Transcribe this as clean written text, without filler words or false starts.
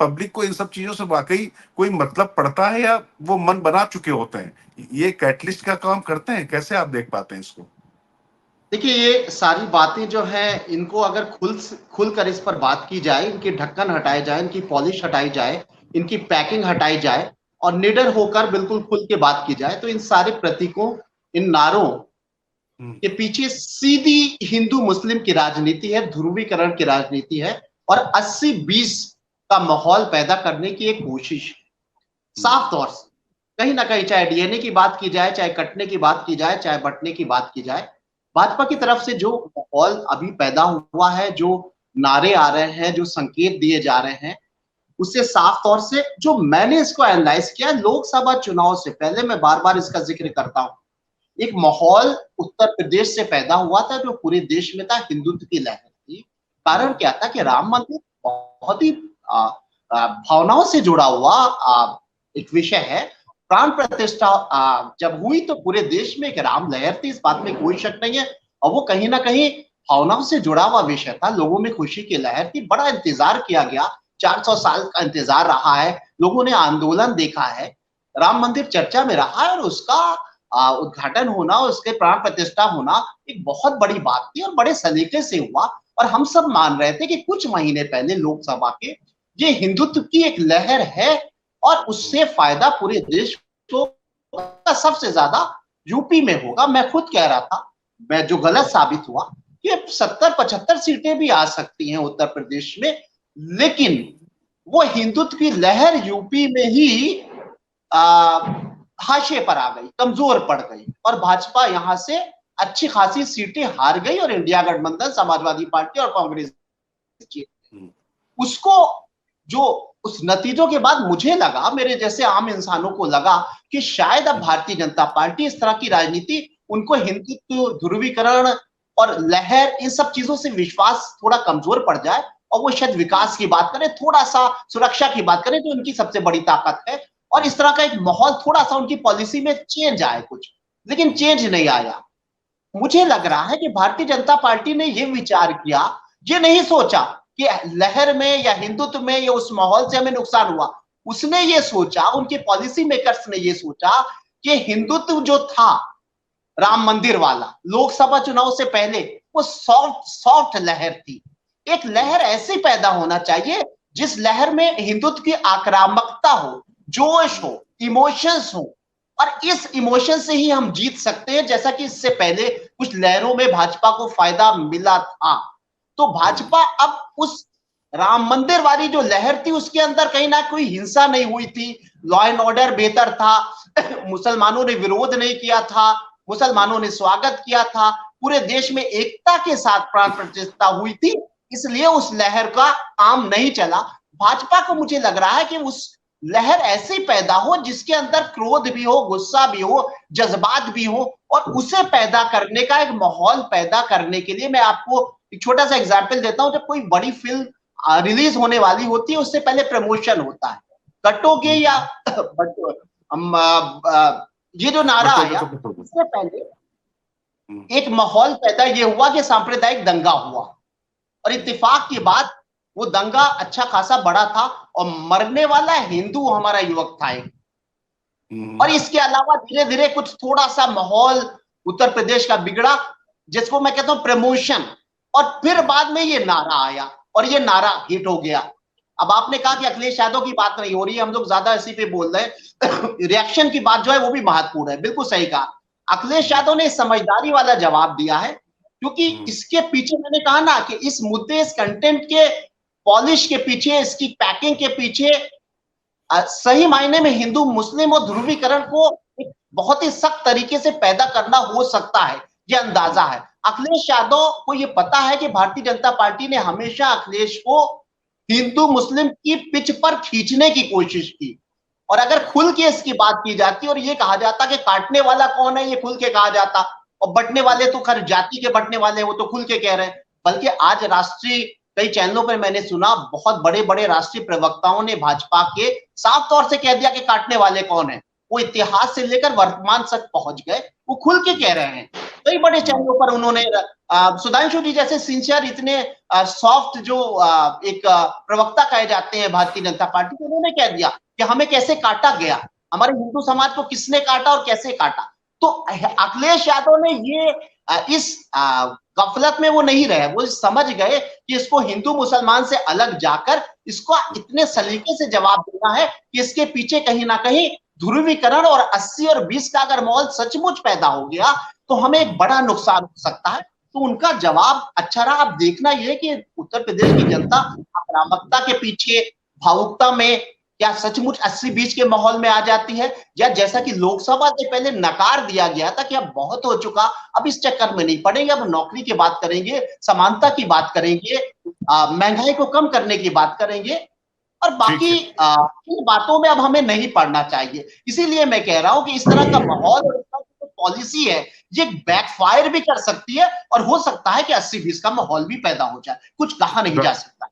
Public को इन सब चीजों से वाकई कोई मतलब पड़ता है या वो मन बना चुके होते हैं? ये कैटलिस्ट का काम करते हैं? कैसे आप देख पाते हैं इसको? देखिए, ये सारी बातें जो हैं, इनको अगर खुलकर इस पर बात की जाए, इनके ढक्कन हटाए जाए, इनकी पॉलिश हटाई जाए, इनकी पैकिंग हटाई जाए और निडर होकर बिल्कुल खुल के बात की जाए, तो इन सारे प्रतीकों, इन नारों के पीछे सीधी हिंदू मुस्लिम की राजनीति है, ध्रुवीकरण की राजनीति है और 80-20 का माहौल पैदा करने की एक कोशिश है। साफ तौर से कहीं ना कहीं, चाहे डीएनए की बात की जाए, चाहे कटने की बात की जाए, चाहे बंटने की बात की जाए, भाजपा की तरफ से जो माहौल अभी पैदा हुआ है, जो नारे आ रहे हैं, जो संकेत दिए जा रहे हैं, उससे साफ तौर से, जो मैंने इसको एनालाइज किया लोकसभा चुनाव से पहले, मैं बार बार इसका जिक्र करता हूं, एक माहौल उत्तर प्रदेश से पैदा हुआ था जो पूरे देश में था, हिंदुत्व की लहर थी। कारण क्या था कि राम मंदिर बहुत ही भावनाओं से जुड़ा हुआ एक विषय है। प्राण प्रतिष्ठा जब हुई तो पूरे देश में एक राम लहर थी, इस बात में कोई शक नहीं है, और वो कहीं ना कहीं भावनाओं से जुड़ा हुआ विषय था, लोगों में खुशी की लहर थी, बड़ा इंतजार किया गया, 400 साल का इंतजार रहा है, लोगों ने आंदोलन देखा है, राम मंदिर चर्चा में रहा है और उसका उद्घाटन होना, उसके प्राण प्रतिष्ठा होना एक बहुत बड़ी बात थी और बड़े सलीके से हुआ। और हम सब मान रहे थे कि कुछ महीने पहले लोकसभा के ये हिंदुत्व की एक लहर है और उससे फायदा पूरे देश को सबसे ज्यादा यूपी में होगा। मैं खुद कह रहा था, मैं जो गलत साबित हुआ कि 70-75 सीटें भी आ सकती हैं उत्तर प्रदेश में, लेकिन वो हिंदुत्व की लहर यूपी में ही हाशिए पर आ गई, कमजोर पड़ गई और भाजपा यहां से अच्छी खासी सीटें हार गई और इंडिया गठबंधन, समाजवादी पार्टी और कांग्रेस उसको, जो उस नतीजों के बाद मुझे लगा, मेरे जैसे आम इंसानों को लगा कि शायद अब भारतीय जनता पार्टी इस तरह की राजनीति, उनको हिंदुत्व, ध्रुवीकरण और लहर, इन सब चीजों से विश्वास थोड़ा कमजोर पड़ जाए और वो शायद विकास की बात करें, थोड़ा सा सुरक्षा की बात करें, जो उनकी सबसे बड़ी ताकत है, और इस तरह का एक माहौल थोड़ा सा उनकी पॉलिसी में चेंज आए कुछ, लेकिन चेंज नहीं आया। मुझे लग रहा है कि भारतीय जनता पार्टी ने यह विचार किया, ये नहीं सोचा कि लहर में या हिंदुत्व में या उस माहौल से हमें नुकसान हुआ, उसने ये सोचा, उनके पॉलिसी मेकर्स ने ये सोचा कि हिंदुत्व जो था राम मंदिर वाला लोकसभा चुनाव से पहले, वो सॉफ्ट सॉफ्ट लहर थी। एक लहर ऐसी पैदा होना चाहिए जिस लहर में हिंदुत्व की आक्रामकता हो, जोश हो, इमोशंस हो, और इस इमोशन से ही हम जीत सकते हैं, जैसा कि इससे पहले कुछ लहरों में भाजपा को फायदा मिला था। तो भाजपा अब उस राम मंदिर वाली जो लहर थी, उसके अंदर कहीं ना कोई हिंसा नहीं हुई थी, लॉ एंड ऑर्डर बेहतर था, मुसलमानों ने विरोध नहीं किया था, मुसलमानों ने स्वागत किया था, पूरे देश में एकता के साथ प्राण प्रतिष्ठा हुई थी, इसलिए उस लहर का काम नहीं चला। भाजपा को मुझे लग रहा है कि उस लहर ऐसी पैदा हो जिसके अंदर क्रोध भी हो, गुस्सा भी हो, जज्बात भी हो, और उसे पैदा करने का एक माहौल पैदा करने के लिए मैं आपको एक छोटा सा एग्जाम्पल देता हूं। जब कोई बड़ी फिल्म रिलीज होने वाली होती है, उससे पहले प्रमोशन होता है, कटोगे या ये जो नारा आया, उससे पहले एक माहौल पैदा ये हुआ कि सांप्रदायिक दंगा हुआ, और इत्तेफाक की बात, वो दंगा अच्छा खासा बड़ा था और मरने वाला हिंदू हमारा युवक था एक। और इसके अलावा धीरे धीरे कुछ थोड़ा सा माहौल उत्तर प्रदेश का बिगड़ा, जिसको मैं कहता हूं प्रमोशन, और फिर बाद में ये नारा आया और ये नारा हिट हो गया। अब आपने कहा कि अखिलेश यादव की बात नहीं हो रही है, हम लोग ज्यादा इसी पे बोल रहे हैं रिएक्शन की बात जो है वो भी महत्वपूर्ण है, बिल्कुल सही कहा। अखिलेश यादव ने समझदारी वाला जवाब दिया है, क्योंकि इसके पीछे मैंने कहा ना कि इस मुद्दे, इस कंटेंट के पॉलिश के पीछे, इसकी पैकिंग के पीछे सही मायने में हिंदू मुस्लिम और ध्रुवीकरण को एक बहुत ही सख्त तरीके से पैदा करना हो सकता है, यह अंदाजा है। अखिलेश यादव को यह पता है कि भारतीय जनता पार्टी ने हमेशा अखिलेश को हिंदू मुस्लिम की पिच पर खींचने की कोशिश की, और अगर खुल के इसकी बात की जाती और ये कहा जाता कि काटने वाला कौन है, ये खुल के कहा जाता, और बंटने वाले तो खैर जाति के बंटने वाले वो तो खुल के कह रहे हैं। बल्कि आज राष्ट्रीय कई चैनलों पर मैंने सुना, बहुत बड़े बड़े राष्ट्रीय प्रवक्ताओं ने भाजपा के साफ तौर से कह दिया कि काटने वाले कौन है, वो इतिहास से लेकर वर्तमान तक पहुंच गए, वो खुल के कह रहे हैं। कई बड़े चैनलों पर उन्होंने सुधांशु जी जैसे सिंसियर इतने सॉफ्ट जो एक प्रवक्ता कहे जाते हैं भारतीय जनता पार्टी के, उन्होंने कह दिया कि हमें कैसे काटा गया, हमारे हिंदू समाज को किसने काटा और कैसे काटा। तो अखिलेश यादव ने ये इस गफलत में वो नहीं रहे, वो समझ गए कि इसको हिंदू मुसलमान से अलग जाकर इसको इतने सलीके से जवाब देना है कि इसके पीछे कहीं ना कहीं ध्रुवीकरण और 80 और 20 का अगर माहौल सचमुच पैदा हो गया तो हमें एक बड़ा नुकसान हो सकता है। तो उनका जवाब अच्छा रहा। अब देखना यह कि उत्तर प्रदेश की जनता आक्रामकता के पीछे, भावुकता में क्या सचमुच 80-20 के माहौल में आ जाती है, या जैसा कि लोकसभा से पहले नकार दिया गया था कि अब बहुत हो चुका, अब इस चक्कर में नहीं पड़ेंगे, अब नौकरी की बात करेंगे, समानता की बात करेंगे, महंगाई को कम करने की बात करेंगे, और बाकी इन बातों में अब हमें नहीं पड़ना चाहिए। इसीलिए मैं कह रहा हूं कि इस तरह का माहौल और इस तरह की पॉलिसी है, ये बैकफायर भी कर सकती है और हो सकता है कि 80-20 का माहौल भी पैदा हो जाए, कुछ कहा नहीं जा सकता।